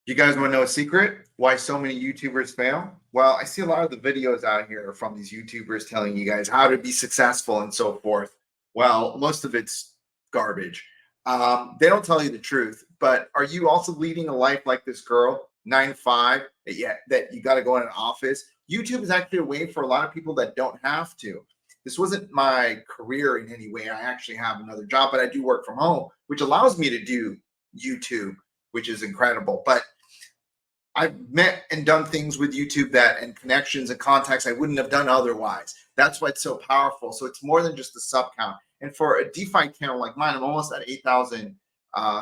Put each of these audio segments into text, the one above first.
You guys want to know a secret? Why so many YouTubers fail? Well, I see a lot of the videos out here from these YouTubers telling you guys how to be successful and so forth. Well, most of it's garbage. They don't tell you the truth. But are you also leading a life like this girl, 9 to 5, that you got to go in an office? YouTube is actually a way for a lot of people that don't have to. This wasn't my career in any way. I actually have another job, but I do work from home, which allows me to do YouTube, which is incredible. But I've met and done things with YouTube and connections and contacts I wouldn't have done otherwise. That's why it's so powerful. So it's more than just the sub count. And for a DeFi channel like mine, I'm almost at 8,000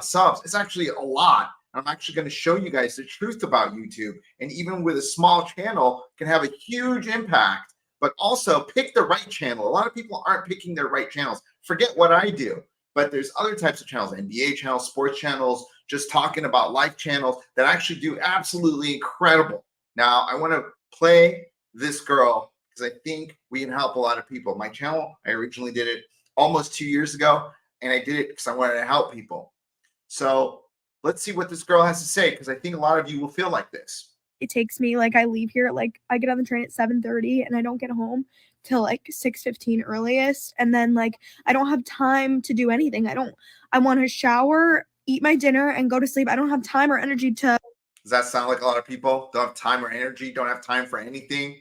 subs. It's actually a lot. I'm actually going to show you guys the truth about YouTube. And even with a small channel, can have a huge impact. But also pick the right channel. A lot of people aren't picking their right channels. Forget what I do. But there's other types of channels, NBA channels, sports channels, just talking about life channels that actually do absolutely incredible. Now, I want to play this girl because I think we can help a lot of people. My channel, I originally did it almost 2 years ago, and I did it because I wanted to help people. So let's see what this girl has to say, because I think a lot of you will feel like this. It takes me, like, I leave here, like, I get on the train at 7:30 and I don't get home till like 6:15 earliest. And then, like, I don't have time to do anything. I want to shower, eat my dinner, and go to sleep. I don't have time or energy to. Does that sound like a lot of people don't have time or energy, don't have time for anything?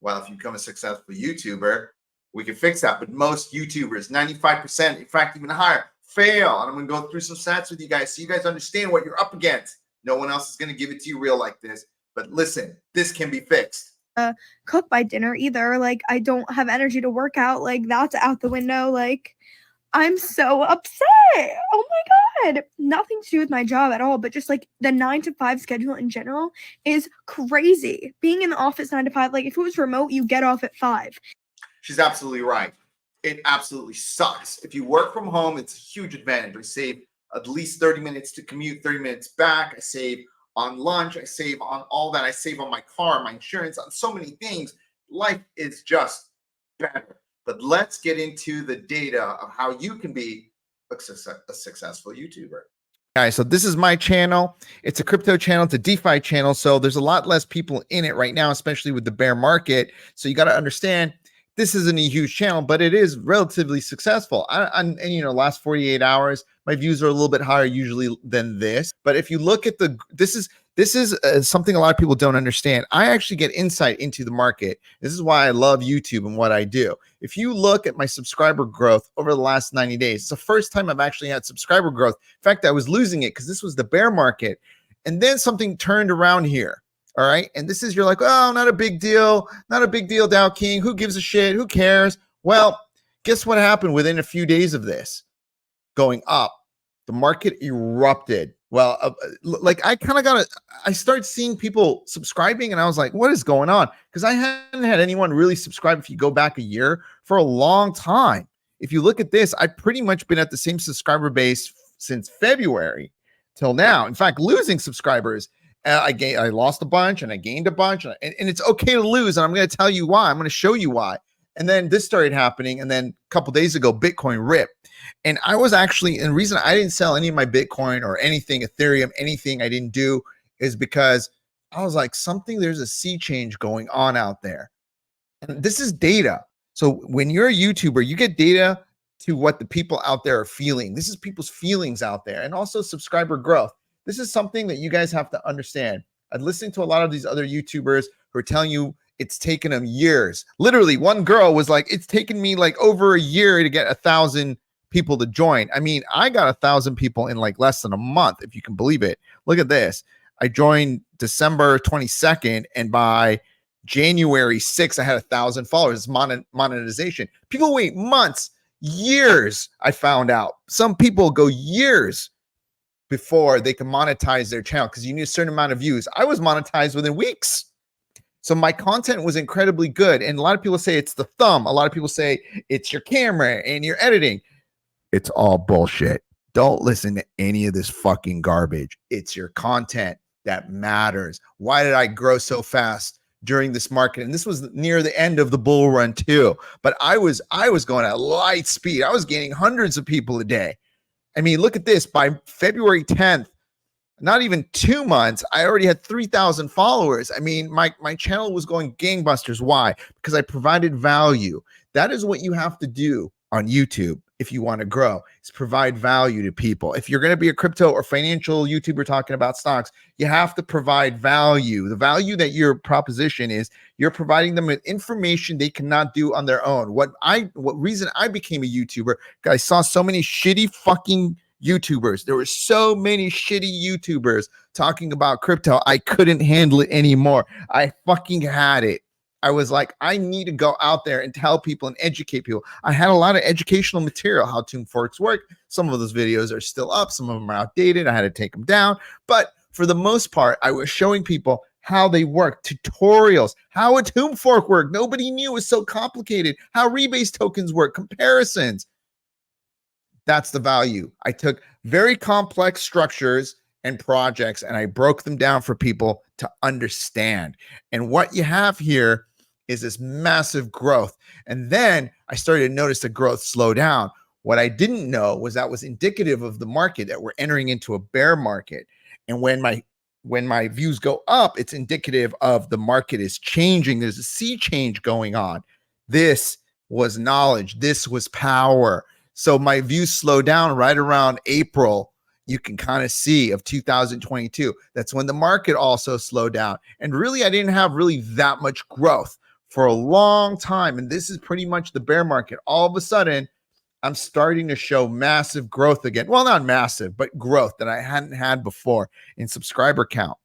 Well, if you become a successful YouTuber, we can fix that. But most YouTubers, 95%, in fact, even higher, fail. And I'm going to go through some stats with you guys so you guys understand what you're up against. No one else is going to give it to you real like this. But listen, this can be fixed. Cook by dinner either. Like, I don't have energy to work out. Like, that's out the window. Like, I'm so upset. Oh my God. Nothing to do with my job at all, but just like the 9 to 5 schedule in general is crazy. Being in the office 9 to 5, like if it was remote, you get off at 5. She's absolutely right. It absolutely sucks. If you work from home, it's a huge advantage. I save at least 30 minutes to commute, 30 minutes back. I save on lunch. I save on all that. I save on my car, my insurance, on so many things. Life is just better. But let's get into the data of how you can be a successful YouTuber. Guys, so this is my channel. It's a crypto channel. It's a DeFi channel. So there's a lot less people in it right now, especially with the bear market. So you got to understand, this isn't a huge channel, but it is relatively successful. And you know, last 48 hours, my views are a little bit higher usually than this. But if you look at this is something a lot of people don't understand. I actually get insight into the market. This is why I love YouTube and what I do. If you look at my subscriber growth over the last 90 days, it's the first time I've actually had subscriber growth. In fact, I was losing it because this was the bear market. And then something turned around here. All right. And this is, you're like, oh, not a big deal. Not a big deal, Dow King. Who gives a shit? Who cares? Well, guess what happened within a few days of this going up? The market erupted. Well, like I started seeing people subscribing and I was like, what is going on? Because I hadn't had anyone really subscribe, if you go back a year, for a long time. If you look at this, I've pretty much been at the same subscriber base since February till now. In fact, losing subscribers. I lost a bunch and I gained a bunch, and it's okay to lose. And I'm going to tell you why. I'm going to show you why. And then this started happening. And then a couple days ago, Bitcoin ripped. And I was actually, and the reason I didn't sell any of my Bitcoin or anything, Ethereum, anything I didn't do is because I was like, there's a sea change going on out there. And this is data. So when you're a YouTuber, you get data to what the people out there are feeling. This is people's feelings out there, and also subscriber growth. This is something that you guys have to understand. I'm listening to a lot of these other YouTubers who are telling you it's taken them years. Literally, one girl was like, it's taken me like over a year to get 1,000 people to join. I mean, I got 1,000 people in like less than a month, if you can believe it. Look at this. I joined December 22nd, and by January 6th, I had 1,000 followers. It's monetization. People wait months, years, I found out. Some people go years before they can monetize their channel because you need a certain amount of views. I was monetized within weeks. So my content was incredibly good. And a lot of people say it's the thumb. A lot of people say it's your camera and your editing. It's all bullshit. Don't listen to any of this fucking garbage. It's your content that matters. Why did I grow so fast during this market? And this was near the end of the bull run too. But I was going at light speed. I was gaining hundreds of people a day. I mean, look at this. By February 10th, not even 2 months, I already had 3,000 followers. I mean, my channel was going gangbusters. Why? Because I provided value. That is what you have to do on YouTube if you want to grow, is provide value to people. If you're going to be a crypto or financial YouTuber talking about stocks, you have to provide value. The value that your proposition is, you're providing them with information they cannot do on their own. What reason I became a YouTuber, I saw so many shitty fucking YouTubers. There were so many shitty YouTubers talking about crypto. I couldn't handle it anymore. I fucking had it. I was like, I need to go out there and tell people and educate people. I had a lot of educational material, how tomb forks work. Some of those videos are still up. Some of them are outdated. I had to take them down. But for the most part, I was showing people how they work, tutorials, how a tomb fork worked. Nobody knew. It was so complicated. How rebase tokens work, comparisons. That's the value. I took very complex structures and projects and I broke them down for people to understand. And what you have here is this massive growth. And then I started to notice the growth slow down. What I didn't know was that was indicative of the market, that we're entering into a bear market. And when my views go up, it's indicative of the market is changing. There's a sea change going on. This was knowledge. This was power. So my views slow down right around April. You can kind of see of 2022. That's when the market also slowed down. And really, I didn't have really that much growth for a long time. And this is pretty much the bear market. All of a sudden, I'm starting to show massive growth again. Well, not massive, but growth that I hadn't had before in subscriber count.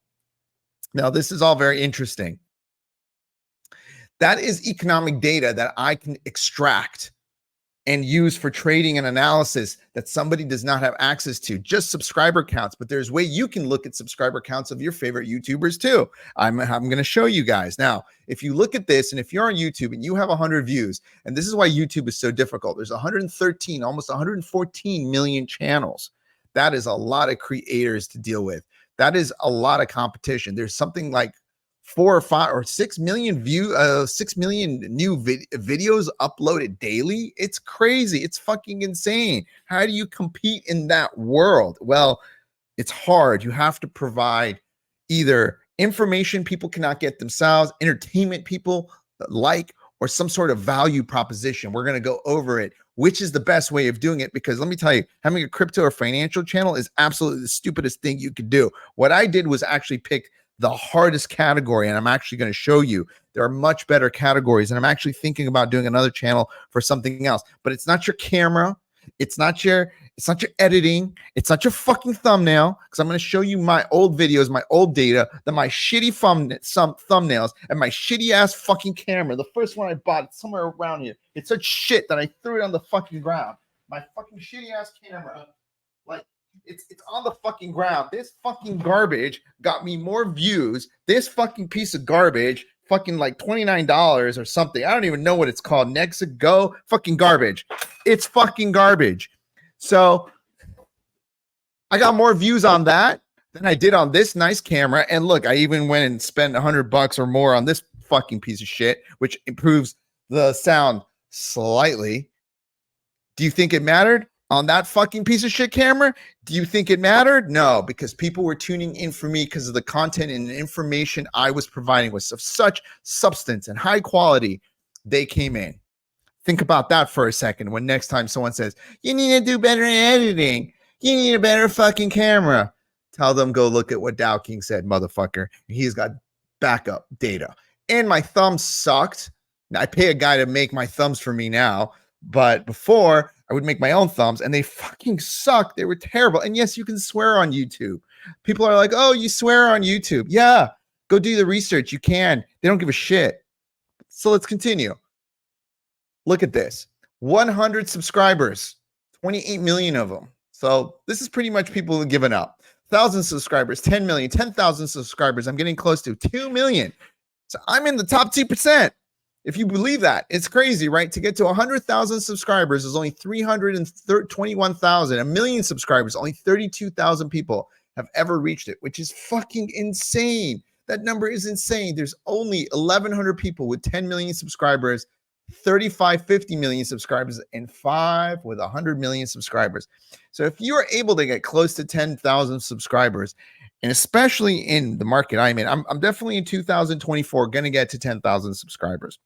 Now, this is all very interesting. That is economic data that I can extract and use for trading and analysis that somebody does not have access to, just subscriber counts. But there's a way you can look at subscriber counts of your favorite YouTubers too. I'm going to show you guys. Now, if you look at this, and if you're on YouTube and you have 100 views, and this is why YouTube is so difficult, there's 113, almost 114 million channels. That is a lot of creators to deal with. That is a lot of competition. There's something like 4 or 5 or 6 million 6 million new videos uploaded daily. It's crazy. It's fucking insane. How do you compete in that world? Well, it's hard. You have to provide either information people cannot get themselves, entertainment people like, or some sort of value proposition. We're going to go over it, which is the best way of doing it, because let me tell you, having a crypto or financial channel is absolutely the stupidest thing you could do. What I did was actually pick the hardest category, and I'm actually going to show you there are much better categories, and I'm actually thinking about doing another channel for something else. But it's not your camera, it's not your editing, it's not your fucking thumbnail, because I'm going to show you my old videos, my old data, then my shitty thumbnails, and my shitty ass fucking camera. The first one I bought, it's somewhere around here. It's such shit that I threw it on the fucking ground. My fucking shitty ass camera, like, it's on the fucking ground. This fucking garbage got me more views. This fucking piece of garbage, fucking like $29 or something. I don't even know what it's called. Nexa Go, fucking garbage. It's fucking garbage. So I got more views on that than I did on this nice camera. And look, I even went and spent $100 or more on this fucking piece of shit, which improves the sound slightly. Do you think it mattered? On that fucking piece of shit camera, do you think it mattered? No, because people were tuning in for me because of the content and the information I was providing was of such substance and high quality. They came in. Think about that for a second. When next time someone says, you need to do better in editing, you need a better fucking camera, tell them go look at what Dow King said, motherfucker. He's got backup data. And my thumbs sucked. I pay a guy to make my thumbs for me now, but before I would make my own thumbs and they fucking sucked. They were terrible. And yes, you can swear on YouTube. People are like, oh, you swear on YouTube. Yeah, go do the research. You can. They don't give a shit. So let's continue. Look at this. 100 subscribers, 28 million of them. So this is pretty much people who have given up. 1,000 subscribers, 10 million, 10,000 subscribers. I'm getting close to 2 million. So I'm in the top 2%. If you believe that, it's crazy, right? To get to 100,000 subscribers is only 321,000. A million subscribers, only 32,000 people have ever reached it, which is fucking insane. That number is insane. There's only 1,100 people with 10 million subscribers, 35, 50 million subscribers, and 5 with 100 million subscribers. So if you are able to get close to 10,000 subscribers and especially in the market I'm in, I'm definitely in 2024 going to get to 10,000 subscribers.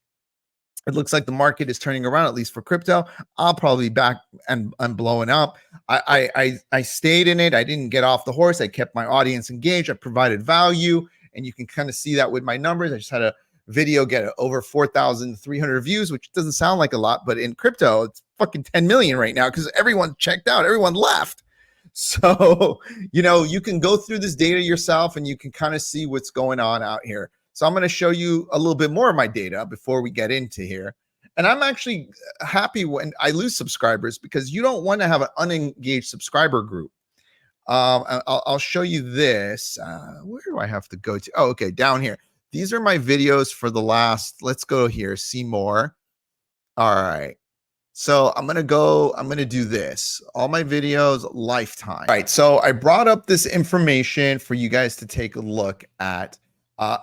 It looks like the market is turning around, at least for crypto. I'll probably be back and I'm blowing up. I stayed in it. I didn't get off the horse. I kept my audience engaged. I provided value, and you can kind of see that with my numbers. I just had a video get over 4,300 views, which doesn't sound like a lot, but in crypto, it's fucking 10 million right now because everyone checked out, everyone left. So, you can go through this data yourself and you can kind of see what's going on out here. So I'm going to show you a little bit more of my data before we get into here. And I'm actually happy when I lose subscribers because you don't want to have an unengaged subscriber group. I'll show you this. Where do I have to go to? Oh, okay, down here. These are my videos for the last, let's go here, see more. All right. So I'm going to do this. All my videos, lifetime. All right. So I brought up this information for you guys to take a look at.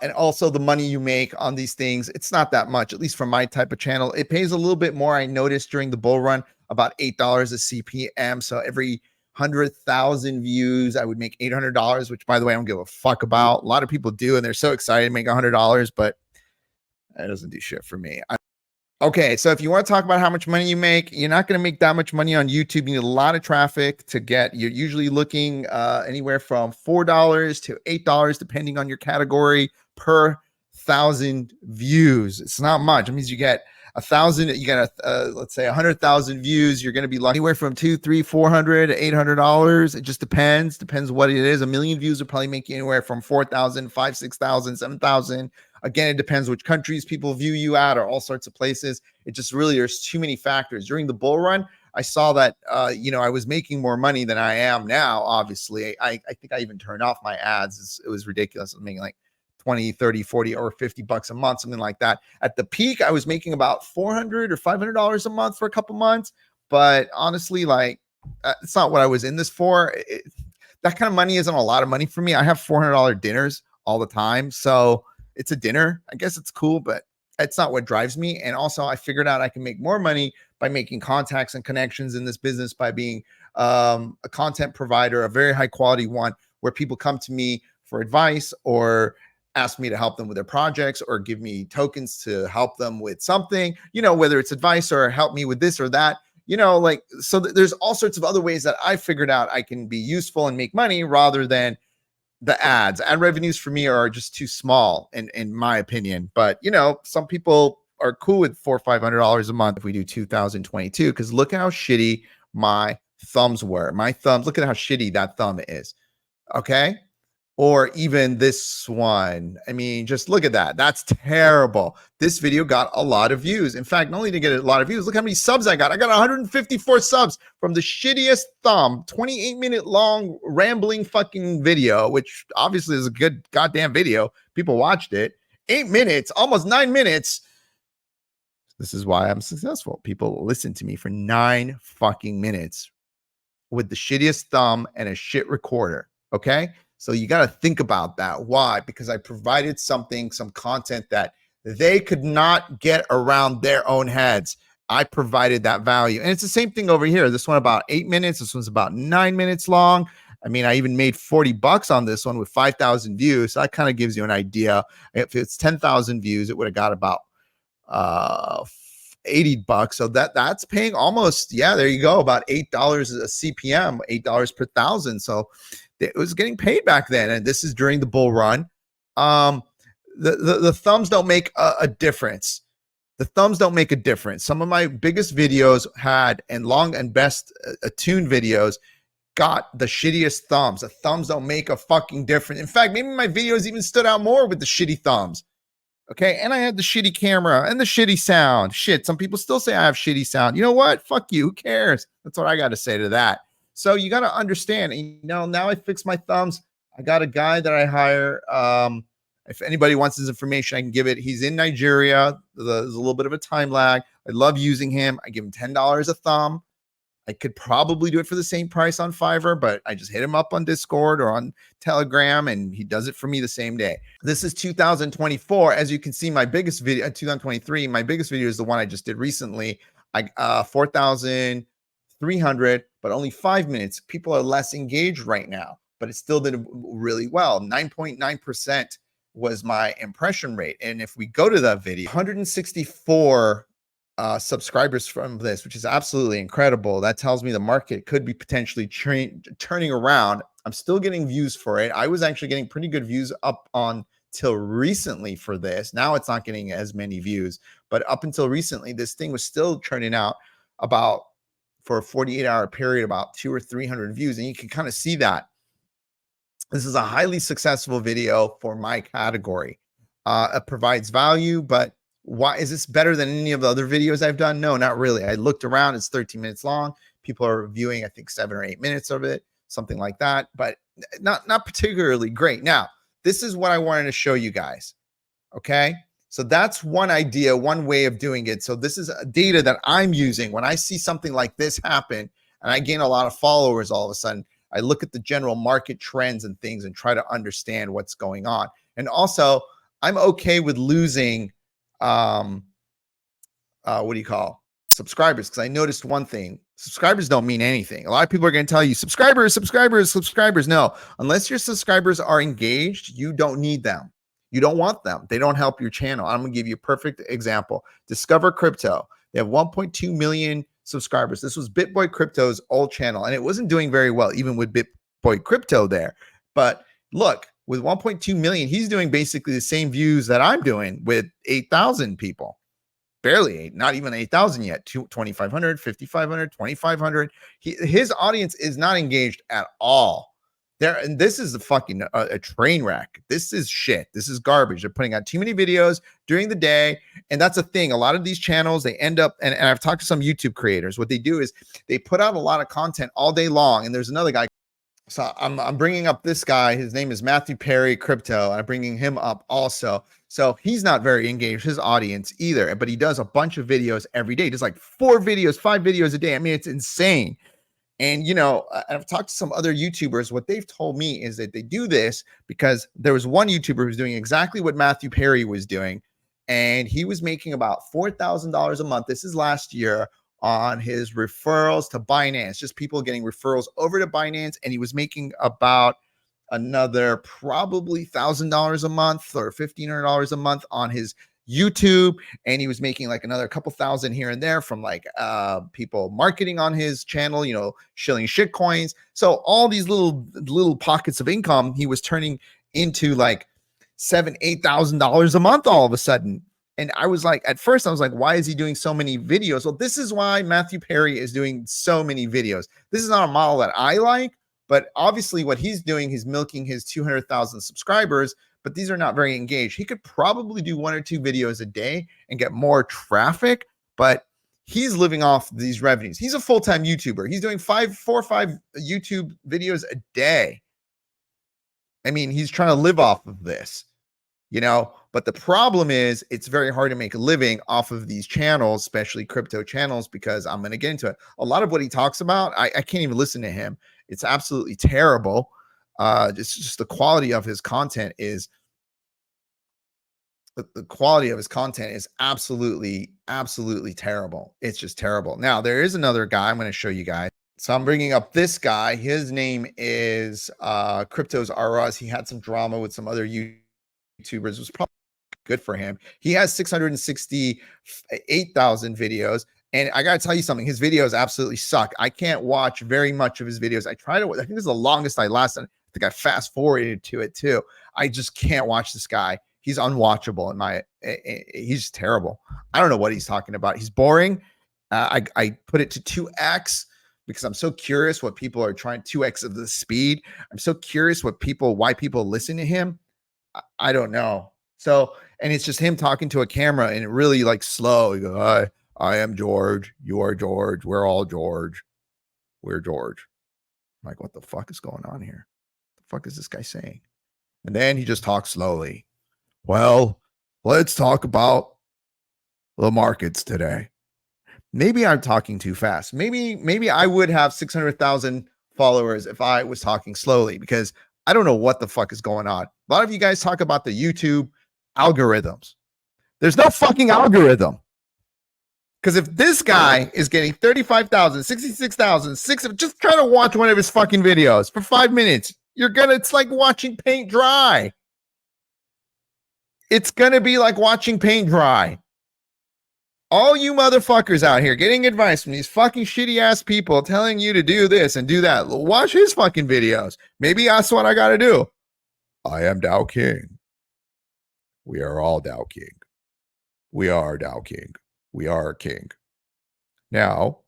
And also the money you make on these things, it's not that much, at least for my type of channel. It pays a little bit more. I noticed during the bull run, about $8 a CPM. So every 100,000 views, I would make $800, which by the way, I don't give a fuck about. A lot of people do, and they're so excited to make $100, but that doesn't do shit for me. Okay, so if you want to talk about how much money you make, you're not going to make that much money on YouTube. You need a lot of traffic to get. You're usually looking anywhere from $4 to $8, depending on your category, per 1,000 views. It's not much. It means you get 1,000. You get let's say 100,000 views. You're going to be lucky anywhere from $200, $300, $400 to $800. It just depends. Depends what it is. 1 million views will probably make you anywhere from 4,000, 5,000, 6,000, 7,000. Again, it depends which countries people view you at, or all sorts of places. It just really, there's too many factors. During the bull run, I saw that, I was making more money than I am now. Obviously, I think I even turned off my ads. It was ridiculous. I was making like 20, 30, 40, or $50 a month, something like that. At the peak, I was making about $400 or $500 a month for a couple months. But honestly, it's not what I was in this for. That kind of money isn't a lot of money for me. I have $400 dinners all the time. So it's a dinner. I guess it's cool, but it's not what drives me. And also I figured out I can make more money by making contacts and connections in this business, by being a content provider, a very high quality one, where people come to me for advice or ask me to help them with their projects or give me tokens to help them with something, whether it's advice or help me with this or that, so there's all sorts of other ways that I figured out I can be useful and make money rather than the ads. Ad revenues for me are just too small in my opinion. But some people are cool with $400 or $500 a month if we do 2022, because look at how shitty my thumbs were. My thumbs, look at how shitty that thumb is. Okay. Or even this one. I mean, just look at that. That's terrible. This video got a lot of views. In fact, not only did it get a lot of views, look how many subs I got. I got 154 subs from the shittiest thumb, 28-minute long rambling fucking video, which obviously is a good goddamn video. People watched it. 8 minutes, almost 9 minutes. This is why I'm successful. People listen to me for 9 fucking minutes with the shittiest thumb and a shit recorder. Okay. So you got to think about that. Why? Because I provided some content that they could not get around their own heads. I provided that value. And it's the same thing over here. This one about 8 minutes. This one's about 9 minutes long. I mean, I even made $40 on this one with 5,000 views. So that kind of gives you an idea. If it's 10,000 views, it would have got about $80. So that's paying almost, there you go, about $8 a CPM, $8 per thousand. So it was getting paid back then, and this is during the bull run. The thumbs don't make a difference. The thumbs don't make a difference. Some of my biggest videos had, and long and best attuned videos, got the shittiest thumbs. The thumbs don't make a fucking difference. In fact, maybe my videos even stood out more with the shitty thumbs. Okay, and I had the shitty camera and the shitty sound. Shit, some people still say I have shitty sound. You know what? Fuck you. Who cares? That's what I got to say to that. So you got to understand, now I fix my thumbs. I got a guy that I hire. If anybody wants his information, I can give it. He's in Nigeria. There's a little bit of a time lag. I love using him. I give him $10 a thumb. I could probably do it for the same price on Fiverr, but I just hit him up on Discord or on Telegram, and he does it for me the same day. This is 2024. As you can see, my biggest video, 2023, my biggest video is the one I just did recently. 4,300, but only 5 minutes. People are less engaged right now. but it still did really well. 9.9% was my impression rate. And if we go to that video, 164 subscribers from this, which is absolutely incredible. That tells me the market could be potentially turning around. I'm still getting views for it. I was actually getting pretty good views up on till recently for this. Now it's not getting as many views, but up until recently, this thing was still churning out about, for a 48-hour period, about 200 or 300 views. And you can kind of see that this is a highly successful video for my category. It provides value, but why is this better than any of the other videos I've done? No, not really. I looked around, it's 13 minutes long. People are viewing, I think, 7 or 8 minutes of it, something like that, but not particularly great. Now, this is what I wanted to show you guys. Okay. So that's one idea, one way of doing it. So this is data that I'm using when I see something like this happen and I gain a lot of followers all of a sudden. I look at the general market trends and things and try to understand what's going on. And also, I'm okay with losing subscribers, because I noticed one thing: subscribers don't mean anything. A lot of people are going to tell you subscribers. No, unless your subscribers are engaged, you don't need them. You don't want them. They don't help your channel. I'm going to give you a perfect example. Discover Crypto. They have 1.2 million subscribers. This was BitBoy Crypto's old channel, and it wasn't doing very well, even with BitBoy Crypto there. But look, with 1.2 million, he's doing basically the same views that I'm doing with 8,000 people. Barely 8, not even 8,000 yet. 2,500, 5,500, 2,500. His audience is not engaged at all. And this is a train wreck. This is shit. This is garbage. They're putting out too many videos during the day. And that's a thing. A lot of these channels, they end up, and I've talked to some YouTube creators. What they do is they put out a lot of content all day long. And there's another guy. So I'm bringing up this guy. His name is Matthew Perry Crypto. I'm bringing him up also. So he's not very engaged, his audience either, but he does a bunch of videos every day. He does like 4 videos, 5 videos a day. I mean, it's insane. And, you know, I've talked to some other YouTubers. What they've told me is that they do this because there was one YouTuber who's doing exactly what Matthew Perry was doing. And he was making about $4,000 a month. This is last year, on his referrals to Binance, just people getting referrals over to Binance. And he was making about another probably $1,000 a month or $1,500 a month on his YouTube, and he was making like another couple thousand here and there from like people marketing on his channel, you know, shilling shit coins. So all these little pockets of income he was turning into like $7,000-8,000 a month all of a sudden. And I was like, at first I was like, why is he doing so many videos? Well, this is why Matthew Perry is doing so many videos. This is not a model that I like, but obviously what he's doing, he's milking his 200,000 subscribers, but these are not very engaged. He could probably do 1 or 2 videos a day and get more traffic, but he's living off these revenues. He's a full-time YouTuber. He's doing 4 or 5 YouTube videos a day. I mean, he's trying to live off of this, you know, but the problem is it's very hard to make a living off of these channels, especially crypto channels, because I'm going to get into it. A lot of what he talks about, I can't even listen to him. It's absolutely terrible. Just the quality of his content is absolutely terrible. It's just terrible. Now, there is another guy I'm going to show you guys. So I'm bringing up this guy. His name is CryptosRUs. He had some drama with some other YouTubers. It was probably good for him. He has 668,000 videos. And I got to tell you something, his videos absolutely suck. I can't watch very much of his videos. I think this is the longest I lasted. I think I fast forwarded to it too. I just can't watch this guy. He's unwatchable he's terrible. I don't know what he's talking about. He's boring. I put it to 2x because I'm so curious what people are trying, 2x of the speed. I'm so curious why people listen to him. I don't know. So, and it's just him talking to a camera and it really like slow. You go, hi, I am George. You are George. We're all George. We're George. I'm like, what the fuck is going on here? What the fuck is this guy saying? And then he just talks slowly. Well, let's talk about the markets today. Maybe I'm talking too fast. Maybe I would have 600,000 followers if I was talking slowly, because I don't know what the fuck is going on. A lot of you guys talk about the YouTube algorithms. There's no fucking algorithm. Because if this guy is getting 35,000, 66,000, just try to watch one of his fucking videos for 5 minutes. It's like watching paint dry. It's going to be like watching paint dry. All you motherfuckers out here getting advice from these fucking shitty ass people telling you to do this and do that. Watch his fucking videos. Maybe that's what I got to do. I am Dow King. We are all Dow King. We are Dow King. We are king. Now,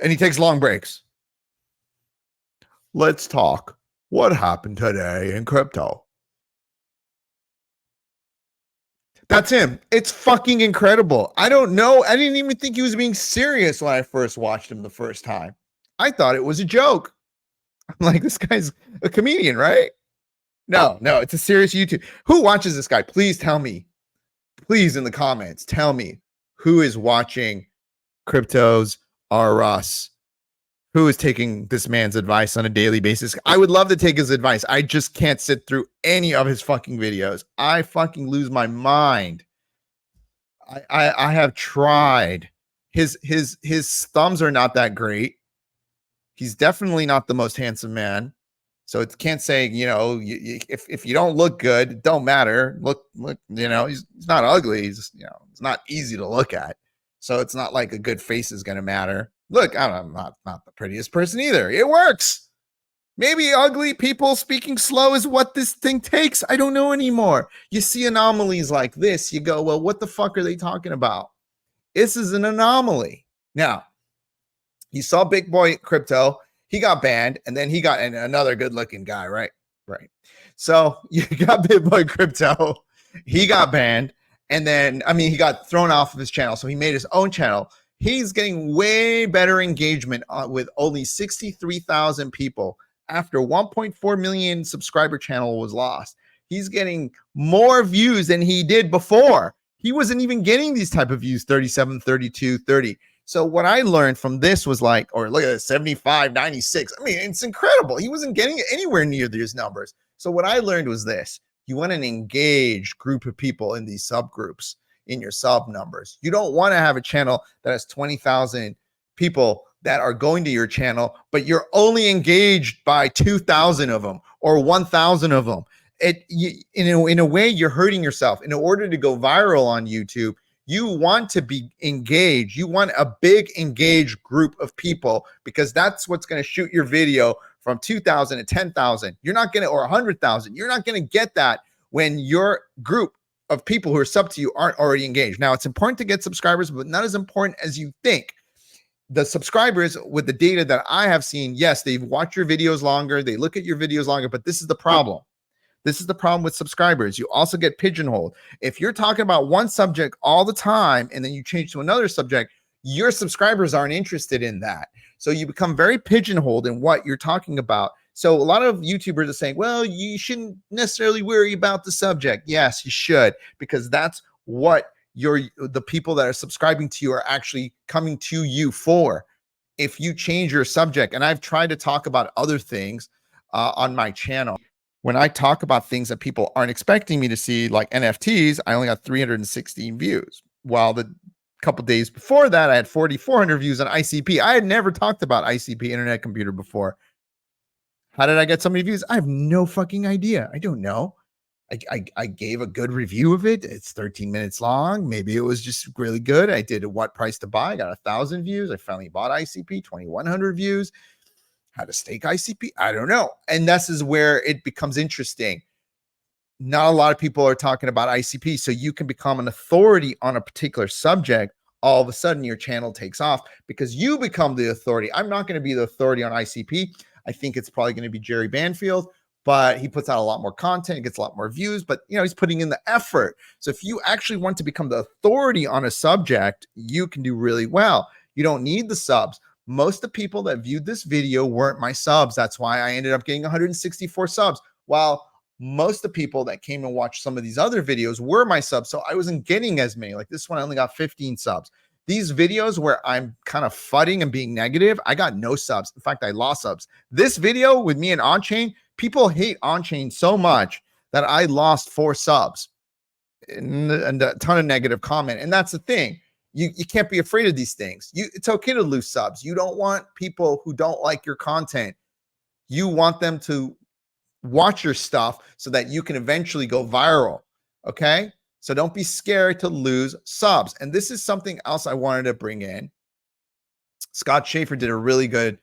and he takes long breaks. Let's talk. What happened today in crypto? That's him. It's fucking incredible. I don't know. I didn't even think he was being serious when I first watched him the first time. I thought it was a joke. I'm like, this guy's a comedian, right? No, it's a serious YouTube. Who watches this guy? Please tell me. Please, in the comments, tell me who is watching CryptosRUs. Who is taking this man's advice on a daily basis? I would love to take his advice. I just can't sit through any of his fucking videos. I fucking lose my mind. I have tried. His thumbs are not that great. He's definitely not the most handsome man. So it can't say, if you don't look good, it don't matter. Look, he's not ugly. He's, it's not easy to look at. So it's not like a good face is going to matter. Look, I'm not the prettiest person either. It works. Maybe ugly people speaking slow is what this thing takes. I don't know anymore. You see anomalies like this. You go, well, what the fuck are they talking about? This is an anomaly. Now, you saw Big Boy Crypto. He got banned, and then he got another good-looking guy, right? Right. So you got Big Boy Crypto. He got banned, and then, he got thrown off of his channel, so he made his own channel. He's getting way better engagement with only 63,000 people after 1.4 million subscriber channel was lost. He's getting more views than he did before. He wasn't even getting these type of views, 37, 32, 30. So what I learned from this was like, or look at this, 75, 96. It's incredible. He wasn't getting anywhere near these numbers. So what I learned was this. You want an engaged group of people in these subgroups, in your sub numbers. You don't want to have a channel that has 20,000 people that are going to your channel, but you're only engaged by 2,000 of them or 1,000 of them. In a way, you're hurting yourself. In order to go viral on YouTube, you want to be engaged. You want a big engaged group of people because that's what's going to shoot your video from 2,000 to 10,000. You're not going to, or 100,000. You're not going to get that when your group of people who are sub to you aren't already engaged. Now, it's important to get subscribers, but not as important as you think. The subscribers, with the data that I have seen, yes, they watch your videos longer, they look at your videos longer, but this is the problem. This is the problem with subscribers. You also get pigeonholed. If you're talking about one subject all the time and then you change to another subject, your subscribers aren't interested in that. So you become very pigeonholed in what you're talking about. So a lot of YouTubers are saying, well, you shouldn't necessarily worry about the subject. Yes, you should, because that's what the people that are subscribing to you are actually coming to you for. If you change your subject, and I've tried to talk about other things on my channel. When I talk about things that people aren't expecting me to see, like NFTs, I only got 316 views. While the couple days before that, I had 4,400 views on ICP. I had never talked about ICP, Internet Computer, before. How did I get so many views? I have no fucking idea. I don't know. I gave a good review of it. It's 13 minutes long. Maybe it was just really good. I did a what price to buy. I got 1,000 views. I finally bought ICP, 2,100 views. How to stake ICP? I don't know. And this is where it becomes interesting. Not a lot of people are talking about ICP. So you can become an authority on a particular subject. All of a sudden your channel takes off because you become the authority. I'm not going to be the authority on ICP. I think it's probably going to be Jerry Banfield, but he puts out a lot more content, gets a lot more views, but he's putting in the effort. So if you actually want to become the authority on a subject, you can do really well. You don't need the subs. Most of the people that viewed this video weren't my subs. That's why I ended up getting 164 subs. While most of the people that came and watched some of these other videos were my subs. So I wasn't getting as many. Like this one, I only got 15 subs. These videos where I'm kind of fudding and being negative, I got no subs. In fact, I lost subs. This video with me and On-Chain, people hate On-Chain so much that I lost 4 subs and a ton of negative comment. And that's the thing. You can't be afraid of these things. It's okay to lose subs. You don't want people who don't like your content You want them to watch your stuff so that you can eventually go viral. Okay. So don't be scared to lose subs. And this is something else I wanted to bring in. Scott Schaefer did a really good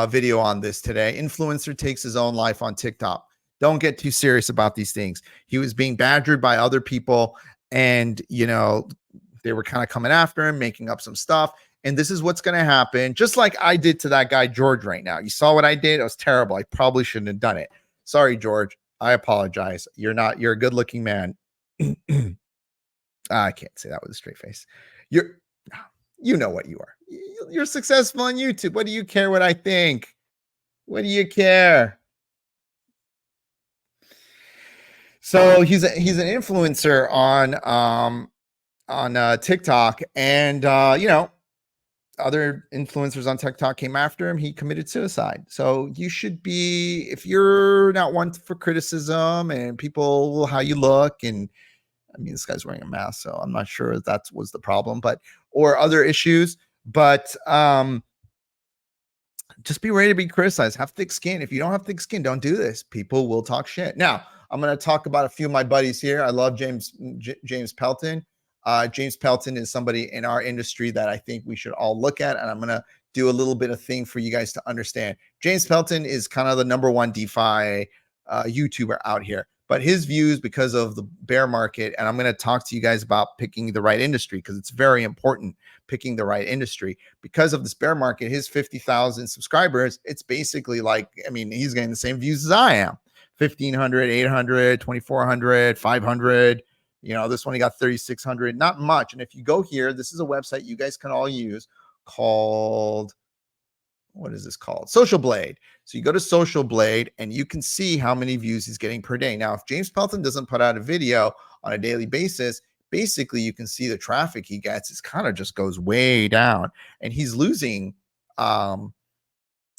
video on this today. Influencer takes his own life on TikTok. Don't get too serious about these things. He was being badgered by other people, and they were kind of coming after him, making up some stuff. And this is what's going to happen, just like I did to that guy George right now. You saw what I did? It was terrible. I probably shouldn't have done it. Sorry, George. I apologize. You're a good-looking man. I can't say that with a straight face. You know what you are. You're successful on YouTube. What do you care what I think? What do you care? So he's an influencer on TikTok, and other influencers on TikTok came after him. He committed suicide. So you should be, if you're not one for criticism and people how you look, and I mean, this guy's wearing a mask, so I'm not sure if that was the problem, or other issues, but just be ready to be criticized. Have thick skin. If you don't have thick skin, don't do this. People will talk shit. Now, I'm going to talk about a few of my buddies here. I love James Pelton. James Pelton is somebody in our industry that I think we should all look at, and I'm going to do a little bit of thing for you guys to understand. James Pelton is kind of the #1 DeFi YouTuber out here, but his views, because of the bear market, and I'm going to talk to you guys about picking the right industry, because it's very important, picking the right industry. Because of this bear market, his 50,000 subscribers, it's basically like, I mean, he's getting the same views as I am. 1,500, 800, 2,400, 500. This one he got 3,600, not much. And if you go here, this is a website you guys can all use called, what is this called? Social Blade. So you go to Social Blade and you can see how many views he's getting per day. Now, if James Pelton doesn't put out a video on a daily basis, basically you can see the traffic he gets is kind of just goes way down, and he's losing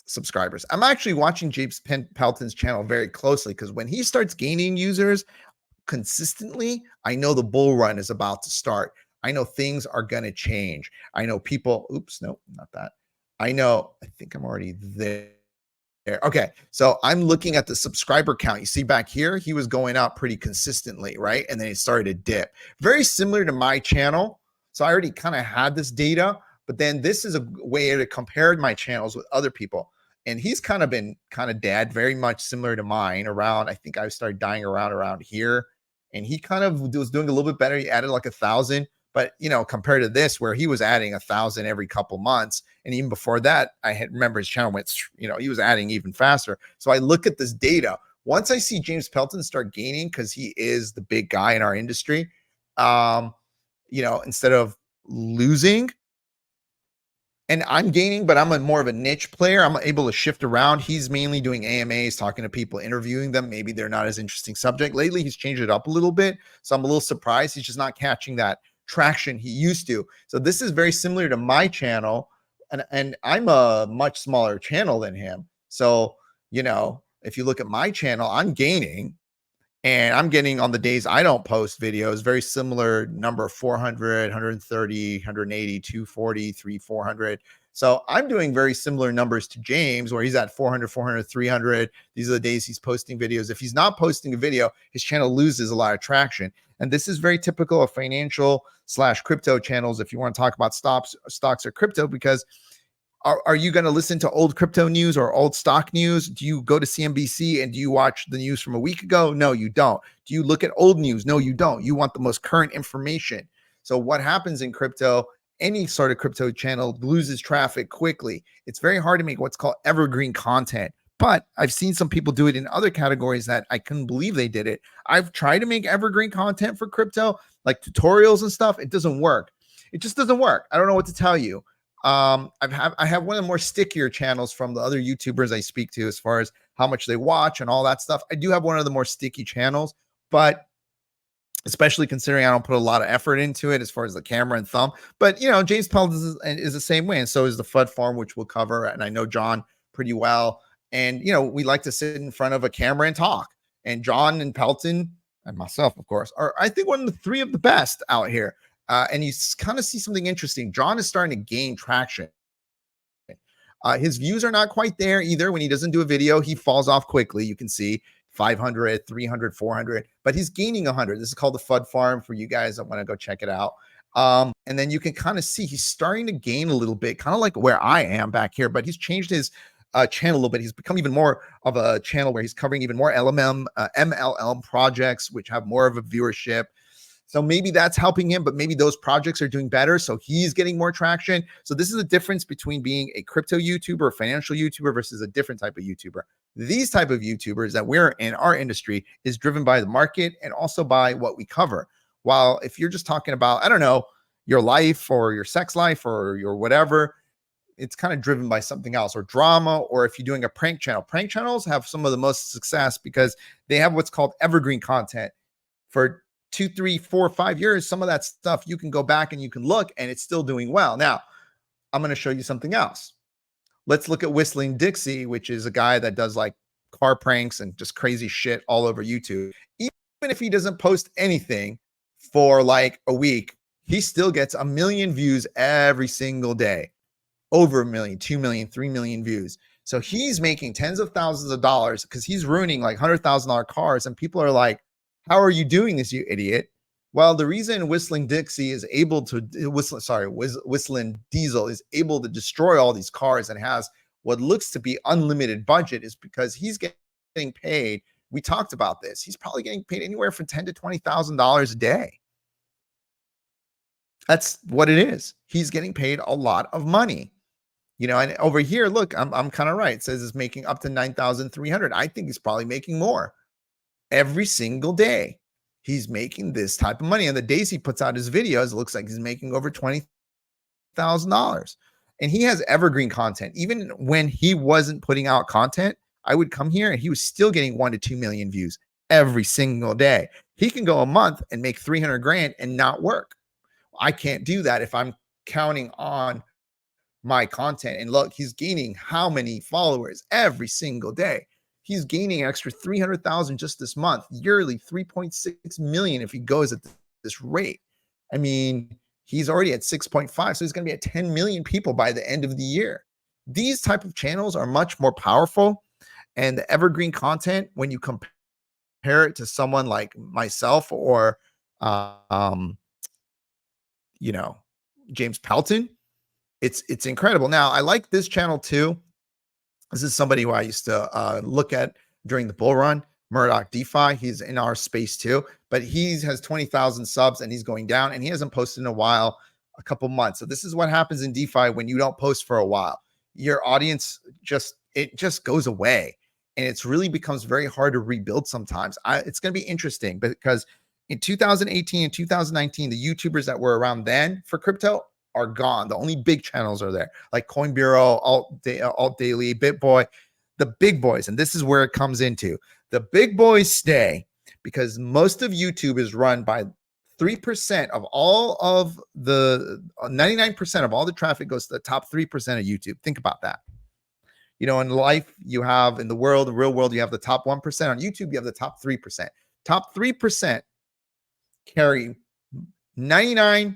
subscribers. I'm actually watching James Pelton's channel very closely, because when he starts gaining users consistently, I know the bull run is about to start. I know things are going to change. I know people, oops, no, not that. I think I'm already there. Okay, so I'm looking at the subscriber count. You see back here, he was going up pretty consistently, right? And then it started to dip. Very similar to my channel. So I already kind of had this data, but then this is a way to compare my channels with other people. And he's kind of been dead, very much similar to mine around, I think I started dying around here. And he kind of was doing a little bit better. He added like 1,000. But, compared to this, where he was adding 1,000 every couple months, and even before that, remember his channel went, he was adding even faster. So I look at this data. Once I see James Pelton start gaining, because he is the big guy in our industry, instead of losing, and I'm gaining, but I'm more of a niche player. I'm able to shift around. He's mainly doing AMAs, talking to people, interviewing them. Maybe they're not as interesting subject. Lately, he's changed it up a little bit. So I'm a little surprised. He's just not catching that traction he used to. So this is very similar to my channel, and I'm a much smaller channel than him. So, if you look at my channel, I'm gaining, and I'm getting, on the days I don't post videos, very similar number, 400, 130, 180, 240, 300, 400. So I'm doing very similar numbers to James, where he's at 400, 400, 300. These are the days he's posting videos. If he's not posting a video, his channel loses a lot of traction. And this is very typical of financial/crypto channels, if you want to talk about stocks or crypto, because are you going to listen to old crypto news or old stock news? Do you go to CNBC and do you watch the news from a week ago? No, you don't. Do you look at old news? No, you don't. You want the most current information. So what happens in crypto, any sort of crypto channel loses traffic quickly. It's very hard to make what's called evergreen content. But I've seen some people do it in other categories that I couldn't believe they did it. I've tried to make evergreen content for crypto, like tutorials and stuff. It doesn't work. It just doesn't work. I don't know what to tell you. I have one of the more stickier channels from the other YouTubers I speak to, as far as how much they watch and all that stuff. I do have one of the more sticky channels, but especially considering I don't put a lot of effort into it as far as the camera and thumb. But, James Pelton is the same way. And so is the FUD farm, which we'll cover. And I know John pretty well. And, we like to sit in front of a camera and talk. And John and Pelton and myself, of course, are, I think, one of the three of the best out here. And you kind of see something interesting. John is starting to gain traction. His views are not quite there either. When he doesn't do a video, he falls off quickly. You can see 500, 300, 400, but he's gaining 100. This is called the FUD farm for you guys that want to go check it out. And then you can kind of see he's starting to gain a little bit, kind of like where I am back here, but he's changed his channel a little bit. He's become even more of a channel where he's covering even more MLM projects, which have more of a viewership. So maybe that's helping him, but maybe those projects are doing better. So he's getting more traction. So this is the difference between being a crypto YouTuber, a financial YouTuber versus a different type of YouTuber. These type of YouTubers that we're in our industry is driven by the market and also by what we cover. While if you're just talking about, I don't know, your life or your sex life or your whatever, it's kind of driven by something else, or drama, or if you're doing a prank channel. Prank channels have some of the most success because they have what's called evergreen content. For 2, 3, 4, 5 years, some of that stuff you can go back and you can look and it's still doing well. Now, I'm going to show you something else. Let's look at Whistling Dixie, which is a guy that does like car pranks and just crazy shit all over YouTube. Even if he doesn't post anything for like a week, he still gets 1 million views every single day. Over 1 million, 2 million, 3 million views. So he's making tens of thousands of dollars because he's ruining like $100,000 cars. And people are like, how are you doing this, you idiot? Well, the reason Whistling Dixie is able to, Whistling Diesel is able to destroy all these cars and has what looks to be unlimited budget is because he's getting paid. We talked about this. He's probably getting paid anywhere from $10,000 to $20,000 a day. That's what it is. He's getting paid a lot of money. You know, and over here, look, I'm kind of right. It says it's making up to 9,300. I think he's probably making more every single day. He's making this type of money. And the days he puts out his videos, it looks like he's making over $20,000. And he has evergreen content. Even when he wasn't putting out content, I would come here and he was still getting 1 to 2 million views every single day. He can go a month and make 300 grand and not work. I can't do that if I'm counting on my content. And look, he's gaining how many followers every single day? He's gaining an extra 300,000 just this month, yearly 3.6 million if he goes at this rate. I mean, he's already at 6.5, so he's going to be at 10 million people by the end of the year. These type of channels are much more powerful, and the evergreen content, when you compare it to someone like myself or you know, James Pelton, it's incredible. Now, I like this channel too. This is somebody who I used to look at during the bull run, MURDOCDEFI. He's in our space too, but he has 20,000 subs and he's going down and he hasn't posted in a while, a couple months. So this is what happens in DeFi when you don't post for a while. Your audience just goes away and it's really becomes very hard to rebuild sometimes. It's going to be interesting because in 2018 and 2019, the YouTubers that were around then for crypto are gone. The only big channels are there, like CoinBureau, Alt Daily, BitBoy, the big boys. And this is where it comes into. The big boys stay because most of YouTube is run by 3% of all of the 99% of all the traffic goes to the top 3% of YouTube. Think about that. You know, in life, you have in the world, the real world, you have the top 1%. On YouTube, you have the top 3%. Top 3% carry 99%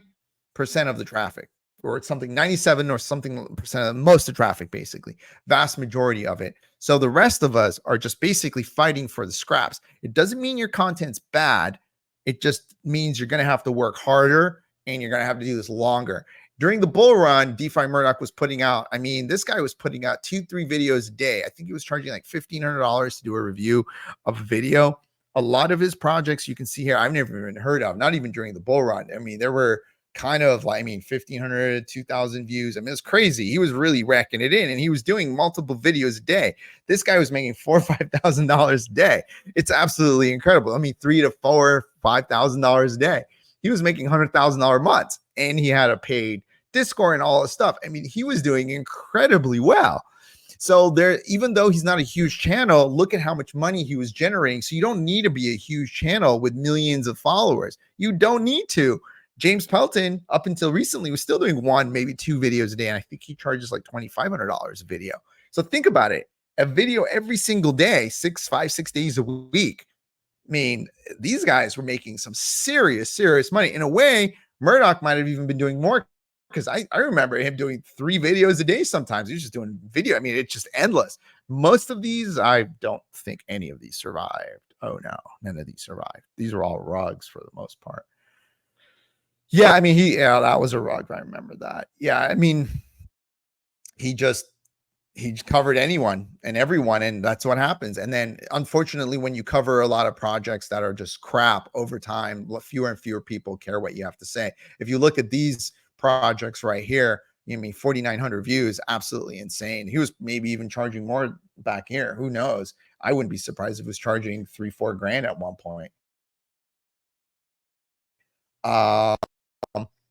of the traffic, or it's something 97 or something percent of most of traffic, basically vast majority of it. So the rest of us are just basically fighting for the scraps. It doesn't mean your content's bad. It just means you're going to have to work harder and you're going to have to do this longer. During the bull run, DeFi Murdoch was putting out, I mean, this guy was putting out 2-3 videos a day. I think he was charging like $1,500 to do a review of a video. A lot of his projects you can see here, I've never even heard of, not even during the bull run. I mean, there were kind of like, 1,500, 2,000 views. I mean, it's crazy. He was really racking it in and he was doing multiple videos a day. This guy was making $4,000 or $5,000 a day. It's absolutely incredible. I mean, $3,000 to $4,000, $5,000 a day. He was making $100,000 months and he had a paid Discord and all this stuff. I mean, he was doing incredibly well. So there, even though he's not a huge channel, look at how much money he was generating. So you don't need to be a huge channel with millions of followers. You don't need to. James Pelton, up until recently, was still doing 1, maybe 2 videos a day. And I think he charges like $2,500 a video. So think about it. A video every single day, 5, 6 days a week. I mean, these guys were making some serious money. In a way, Murdoch might have even been doing more because I remember him doing 3 videos a day sometimes. He was just doing video. I mean, it's just endless. Most of these, I don't think any of these survived. Oh no, none of these survived. These are all rugs for the most part. Yeah, I mean, yeah, that was a rug. I remember that. Yeah, I mean, he covered anyone and everyone, and that's what happens. And then unfortunately, when you cover a lot of projects that are just crap over time, fewer and fewer people care what you have to say. If you look at these projects right here, you mean 4,900 views, absolutely insane. He was maybe even charging more back here. Who knows? I wouldn't be surprised if he was charging 3-4 grand at one point.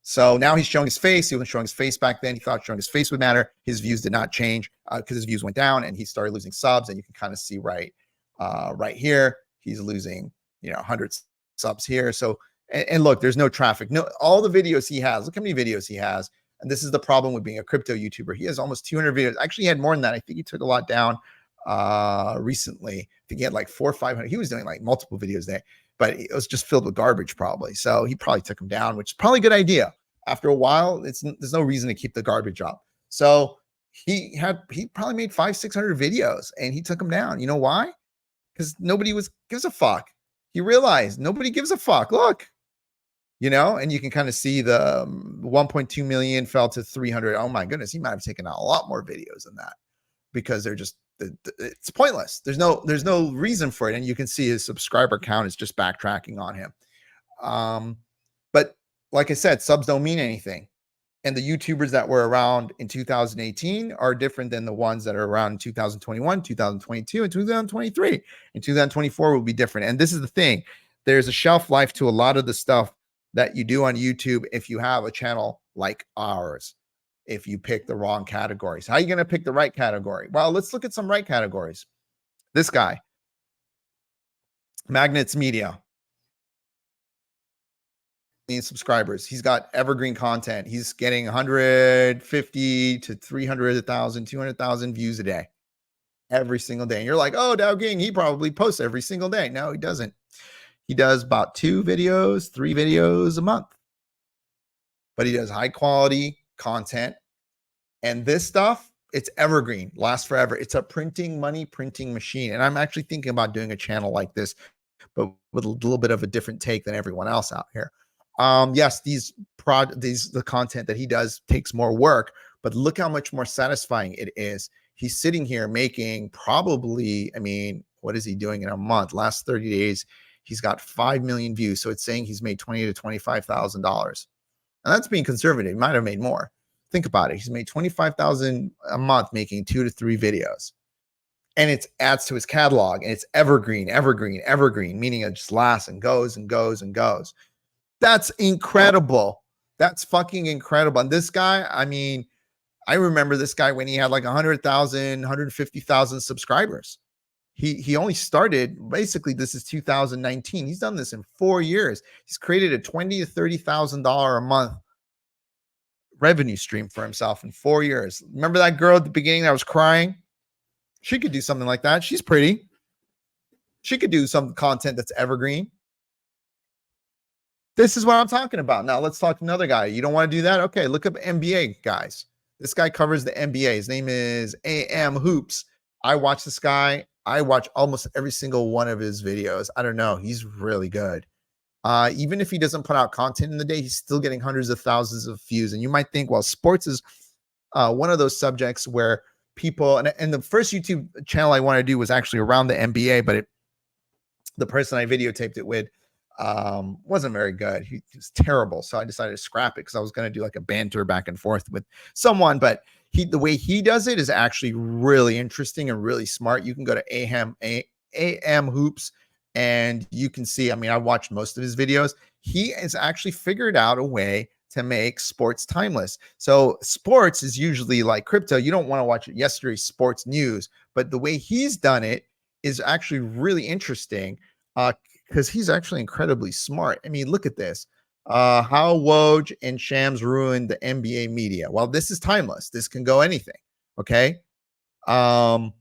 So now he's showing his face. He wasn't showing his face back then. He thought showing his face would matter. His views did not change because his views went down, and he started losing subs. And you can kind of see right here, he's losing 100 subs here. So and look, there's no traffic. No, all the videos he has. Look how many videos he has. And this is the problem with being a crypto YouTuber. He has almost 200 videos. Actually, he had more than that. I think he took a lot down recently. I think he had like 400 or 500. He was doing like multiple videos there, but it was just filled with garbage probably. So he probably took them down, which is probably a good idea. After a while, there's no reason to keep the garbage up. So he probably made 500-600 videos, and he took them down. You know why? Because nobody gives a fuck. He realized nobody gives a fuck. Look, and you can kind of see the 1.2 million fell to 300. Oh my goodness, he might have taken out a lot more videos than that because they're just it's pointless. There's no reason for it, and you can see his subscriber count is just backtracking on him. But like I said, subs don't mean anything. And the YouTubers that were around in 2018 are different than the ones that are around in 2021, 2022, and 2023. And 2024 will be different. And this is the thing. There's a shelf life to a lot of the stuff that you do on YouTube if you have a channel like ours, if you pick the wrong categories. How are you going to pick the right category? Well, let's look at some right categories. This guy, Magnets Media. Subscribers. He's got evergreen content. He's getting 150 to 300,000, 200,000 views a day, every single day. And you're like, oh, Dow Ging, he probably posts every single day. No, he doesn't. He does about 2 videos, 3 videos a month, but he does high quality content. And this stuff, it's evergreen, lasts forever. It's a printing machine. And I'm actually thinking about doing a channel like this, but with a little bit of a different take than everyone else out here. Yes, the content that he does takes more work, but look how much more satisfying it is. He's sitting here making probably, I mean, what is he doing in a month? Last 30 days, he's got 5 million views. So it's saying he's made $20,000 to $25,000. And that's being conservative. He might have made more. Think about it. He's made $25,000 a month making 2 to 3 videos. And it adds to his catalog, and it's evergreen, meaning it just lasts and goes and goes and goes. That's incredible. That's fucking incredible. And this guy, I mean, I remember this guy when he had like 100,000, 150,000 subscribers. He only started, basically, this is 2019. He's done this in 4 years. He's created a $20,000 to $30,000 a month revenue stream for himself in 4 years. Remember that girl at the beginning that was crying? She could do something like that. She's pretty. She could do some content that's evergreen. This is what I'm talking about. Now let's talk to another guy. You don't want to do that? Okay, look up NBA guys. This guy covers the NBA. His name is AM Hoops. I watch this guy. I watch almost every single one of his videos. I don't know. He's really good. Even if he doesn't put out content in the day, he's still getting hundreds of thousands of views. And you might think, well, sports is one of those subjects where people, and the first YouTube channel I wanted to do was actually around the NBA, but the person I videotaped it with wasn't very good. He was terrible. So I decided to scrap it because I was going to do like a banter back and forth with someone, but the way he does it is actually really interesting and really smart. You can go to AM Hoops and you can see, I mean, I watched most of his videos. He has actually figured out a way to make sports timeless. So sports is usually like crypto. You don't want to watch yesterday's sports news, but the way he's done it is actually really interesting. Because he's actually incredibly smart. I mean, look at this. How Woj and Shams ruined the NBA media. Well, this is timeless. This can go anything. Okay. And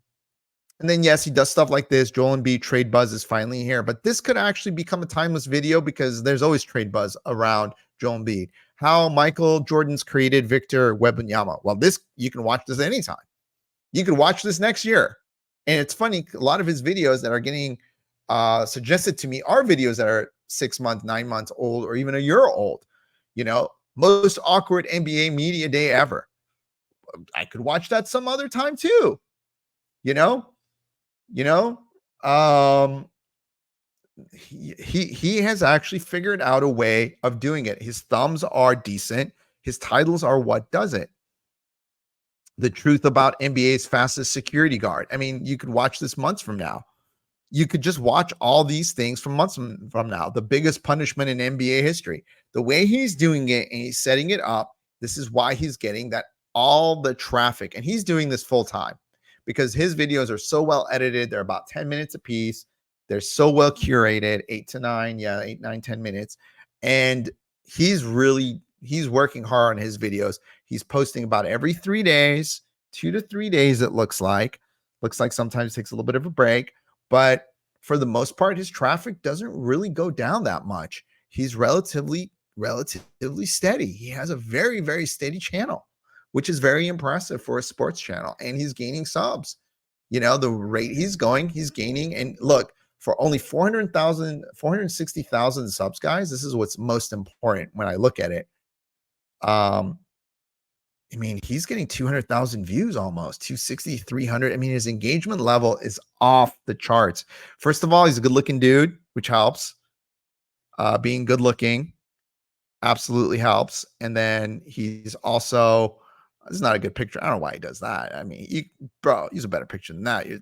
then, yes, he does stuff like this. Joel Embiid trade buzz is finally here. But this could actually become a timeless video because there's always trade buzz around Joel Embiid. how Michael Jordan's created Victor Wembanyama. Well, this, you can watch this anytime. You could watch this next year. And it's funny, a lot of his videos that are getting suggested to me are videos that are 6 months, 9 months old, or even a year old. You know, most awkward NBA media day ever. I could watch that some other time too. You know, he has actually figured out a way of doing it. His thumbs are decent. His titles are what does it. The truth about NBA's fastest security guard. I mean, you could watch this months from now. You could just watch all these things from months from now. The biggest punishment in NBA history. The way he's doing it and he's setting it up, this is why he's getting that all the traffic. And he's doing this full time because his videos are so well edited. They're about 10 minutes a piece. They're so well curated, 8 to 9, 8, 9, 10 minutes. And he's working hard on his videos. He's posting about every 3 days, 2 to 3 days, it looks like. Looks like sometimes takes a little bit of a break. But for the most part, his traffic doesn't really go down that much. He's relatively steady. He has a very, very steady channel, which is very impressive for a sports channel. And he's gaining subs. You know, the rate he's gaining. And look, for only 460,000 subs, guys, this is what's most important when I look at it. I mean, he's getting 200,000 views almost, 260, 300. I mean, his engagement level is off the charts. First of all, he's a good looking dude, which helps. Being good looking absolutely helps. And then he's also, this is not a good picture. I don't know why he does that. I mean, bro, use a better picture than that. You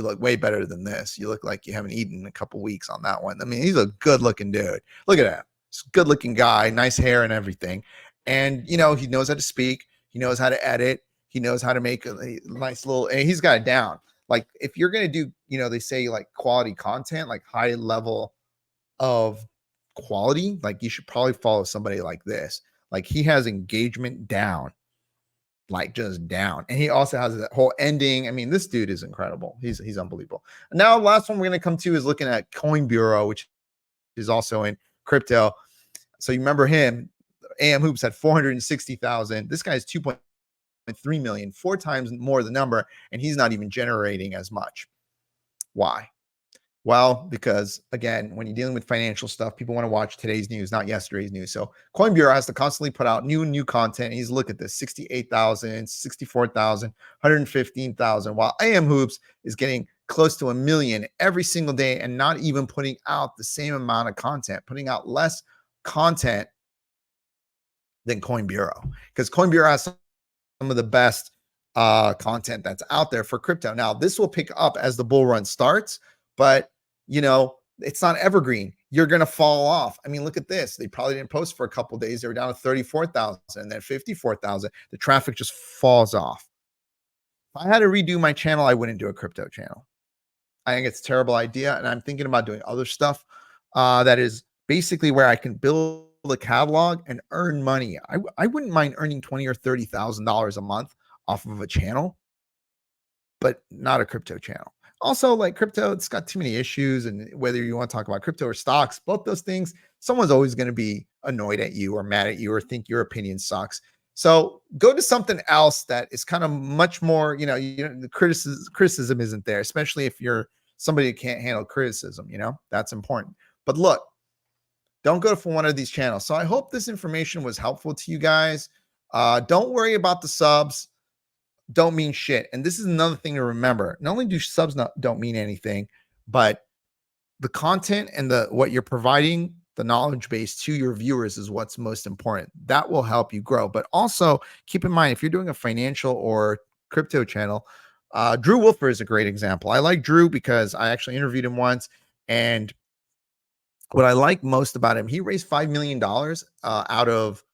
look way better than this. You look like you haven't eaten in a couple weeks on that one. I mean, he's a good looking dude. Look at that. He's a good looking guy, nice hair and everything. And, you know, he knows how to speak. He knows how to edit. He knows how to make a nice little, and he's got it down. Like if you're going to do, you know, they say like quality content, like high level of quality, like you should probably follow somebody like this. Like he has engagement down, like just down. And he also has that whole ending. I mean, this dude is incredible. He's unbelievable. Now, last one we're going to come to is looking at CoinBureau, which is also in crypto. So you remember him. AM Hoops had 460,000. This guy's 2.3 million, 4 times more the number, and he's not even generating as much. Why? Well, because again, when you're dealing with financial stuff, people want to watch today's news, not yesterday's news. So CoinBureau has to constantly put out new content. And he's look at this: 68,000, 64,000, 115,000, while AM Hoops is getting close to 1 million every single day and not even putting out the same amount of content, putting out less content than CoinBureau, because CoinBureau has some of the best content that's out there for crypto. Now, this will pick up as the bull run starts, but you know, it's not evergreen. You're going to fall off. I mean, look at this. They probably didn't post for a couple of days. They were down to 34,000 and then 54,000. The traffic just falls off. If I had to redo my channel, I wouldn't do a crypto channel. I think it's a terrible idea. And I'm thinking about doing other stuff that is basically where I can build a catalog and earn money. I wouldn't mind earning $20,000 or $30,000 a month off of a channel, but not a crypto channel. Also, like crypto, it's got too many issues, and whether you want to talk about crypto or stocks, both those things, someone's always going to be annoyed at you or mad at you or think your opinion sucks. So go to something else that is kind of much more, the criticism isn't there, especially if you're somebody who can't handle criticism, that's important. But look, don't go for one of these channels. So I hope this information was helpful to you guys. Don't worry about the subs. Don't mean shit. And this is another thing to remember. Not only do subs don't mean anything, but the content and what you're providing, the knowledge base to your viewers is what's most important. That will help you grow. But also keep in mind, if you're doing a financial or crypto channel, Drew Wolfer is a great example. I like Drew because I actually interviewed him once, and what I like most about him, he raised $5 million out of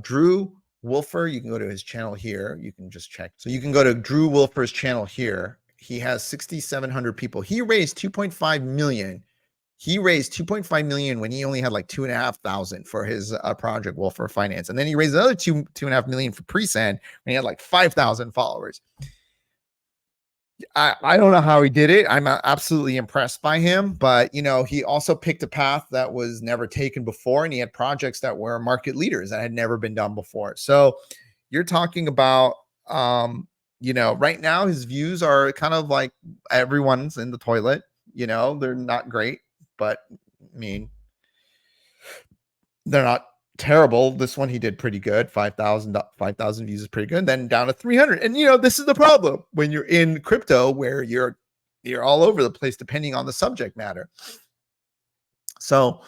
Drew Wolfer. You can go to his channel here. You can just check. So you can go to Drew Wolfer's channel here. He has 6,700 people. He raised 2.5 million. He raised 2.5 million when he only had like 2,500 for his project Wolfer Finance. And then he raised another 2.5 million for Presend when he had like 5,000 followers. I don't know how he did it. I'm absolutely impressed by him, but you know, he also picked a path that was never taken before, and he had projects that were market leaders that had never been done before. So you're talking about, you know, right now his views are kind of like everyone's in the toilet. You know, they're not great, but I mean, they're not terrible. This one he did pretty good. 5,000 views is pretty good. Then down to 300. And you know, this is the problem when you're in crypto where you're all over the place depending on the subject matter. So,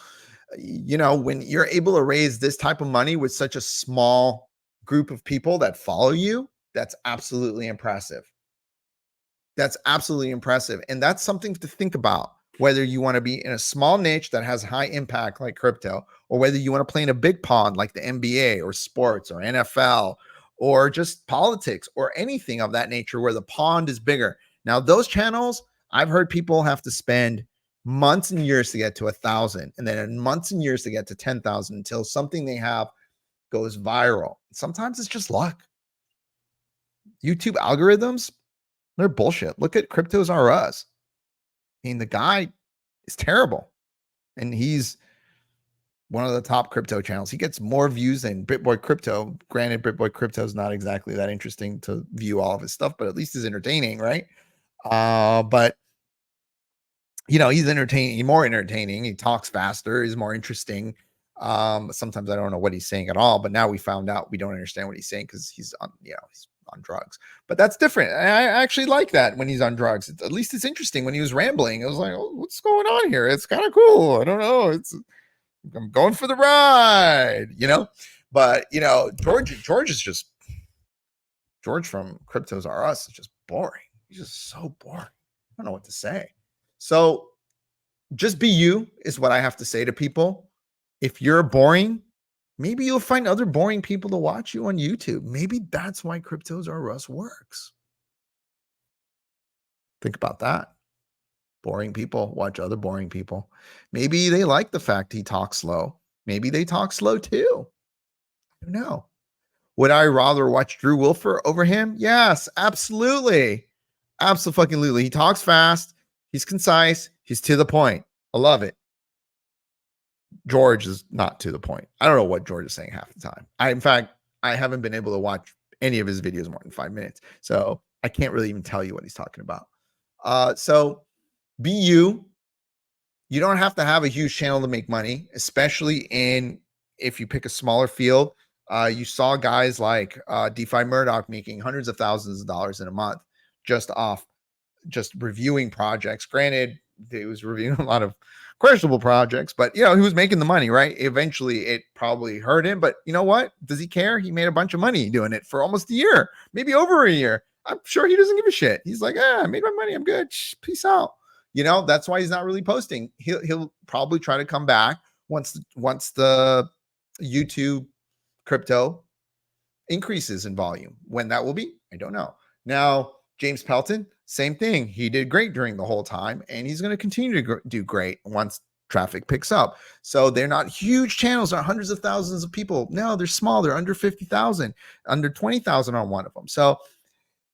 you know, when you're able to raise this type of money with such a small group of people that follow you, that's absolutely impressive. That's absolutely impressive. And that's something to think about, whether you want to be in a small niche that has high impact like crypto, or whether you want to play in a big pond like the NBA or sports or NFL or just politics or anything of that nature where the pond is bigger. Now, those channels, I've heard people have to spend months and years to get to 1,000, and then months and years to get to 10,000 until something they have goes viral. Sometimes it's just luck. YouTube algorithms, they're bullshit. Look at CryptosRUs. I mean, the guy is terrible, and he's one of the top crypto channels. He gets more views than BitBoy Crypto. Granted, BitBoy Crypto is not exactly that interesting to view all of his stuff, but at least he's entertaining, right? But you know, he's entertaining, more entertaining. He talks faster. He's more interesting. Sometimes I don't know what he's saying at all, but now we found out we don't understand what he's saying because he's on, you know, he's on drugs. But that's different. I actually like that when he's on drugs. At least it's interesting. When he was rambling, I was like, oh, what's going on here? It's kind of cool. I don't know. I'm going for the ride, you know. But you know, George is just George from CryptosRUs is just boring. He's just so boring. I don't know what to say. So just be you is what I have to say to people. If you're boring, maybe you'll find other boring people to watch you on YouTube. Maybe that's why CryptosRUs works. Think about that. Boring people watch other boring people. Maybe they like the fact he talks slow. Maybe they talk slow too. I don't know. Would I rather watch Drew Wolfer over him? Yes, absolutely. Absolutely. He talks fast. He's concise. He's to the point. I love it. George is not to the point. I don't know what George is saying half the time. In fact, I haven't been able to watch any of his videos more than 5 minutes. So I can't really even tell you what he's talking about. So be you. You don't have to have a huge channel to make money, especially if you pick a smaller field. You saw guys like DeFi Murdoch making hundreds of thousands of dollars in a month just reviewing projects. Granted, he was reviewing a lot of questionable projects, but you know, he was making the money, right? Eventually it probably hurt him, but you know what? Does he care? He made a bunch of money doing it for almost a year, maybe over a year. I'm sure he doesn't give a shit. He's like, I made my money. I'm good. Peace out. You know, that's why he's not really posting. He'll probably try to come back once the YouTube crypto increases in volume. When that will be, I don't know. Now, James Pelton, same thing. He did great during the whole time, and he's going to continue to do great once traffic picks up. So they're not huge channels, they're hundreds of thousands of people. No, they're small. They're under 50,000, under 20,000 on one of them. So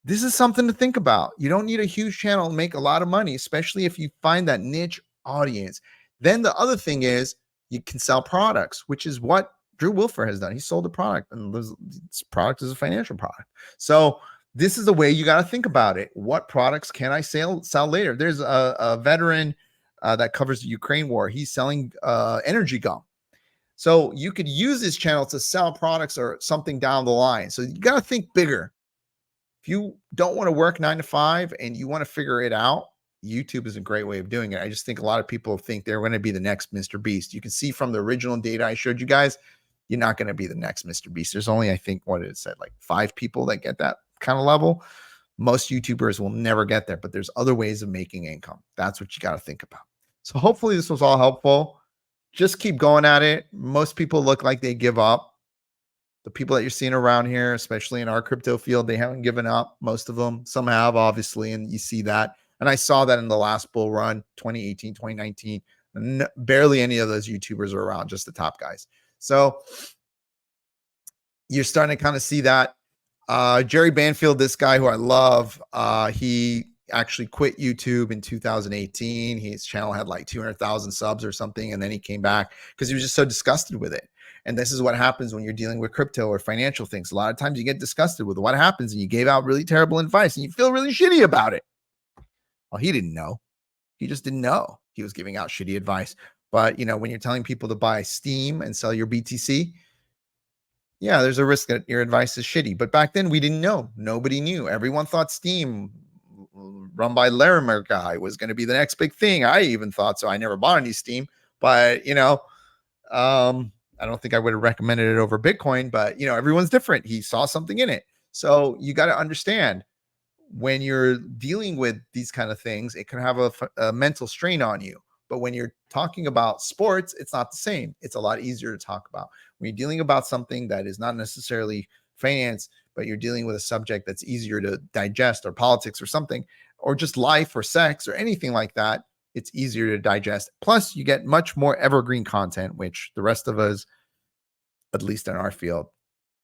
this is something to think about. You don't need a huge channel to make a lot of money, especially if you find that niche audience. Then the other thing is you can sell products, which is what Drew Wolfer has done. He sold a product, and this product is a financial product. So this is the way you got to think about it. What products can I sell later? There's a veteran that covers the Ukraine war. He's selling energy gum. So you could use this channel to sell products or something down the line. So you got to think bigger. If you don't want to work 9 to 5 and you want to figure it out, YouTube is a great way of doing it. I just think a lot of people think they're going to be the next Mr. Beast. You can see from the original data I showed you guys, you're not going to be the next Mr. Beast. There's only, I think, what it said, like 5 people that get that kind of level. Most YouTubers will never get there, but there's other ways of making income. That's what you got to think about. So hopefully this was all helpful. Just keep going at it. Most people look like they give up. The people that you're seeing around here, especially in our crypto field, they haven't given up. Most of them, some have, obviously, and you see that. And I saw that in the last bull run, 2018, 2019. Barely any of those YouTubers are around, just the top guys. So you're starting to kind of see that. Jerry Banfield, this guy who I love, he actually quit YouTube in 2018. His channel had like 200,000 subs or something. And then he came back because he was just so disgusted with it. And this is what happens when you're dealing with crypto or financial things. A lot of times you get disgusted with what happens and you gave out really terrible advice and you feel really shitty about it. Well, he didn't know. He just didn't know he was giving out shitty advice. But, you know, when you're telling people to buy Steam and sell your BTC, yeah, there's a risk that your advice is shitty. But back then we didn't know. Nobody knew. Everyone thought Steam, run by Larimer guy, was going to be the next big thing. I even thought so. I never bought any Steam, but you know, I don't think I would have recommended it over Bitcoin, but you know, everyone's different. He saw something in it. So you got to understand when you're dealing with these kind of things, it can have a mental strain on you. But when you're talking about sports, it's not the same. It's a lot easier to talk about. When you're dealing about something that is not necessarily finance, but you're dealing with a subject that's easier to digest, or politics or something, or just life or sex or anything like that, it's easier to digest. Plus, you get much more evergreen content, which the rest of us, at least in our field,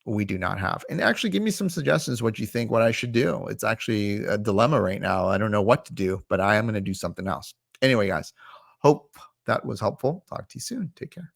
we do not have. And actually give me some suggestions what you think, what I should do. It's actually a dilemma right now. I don't know what to do, but I am going to do something else. Anyway, guys, hope that was helpful. Talk to you soon. Take care.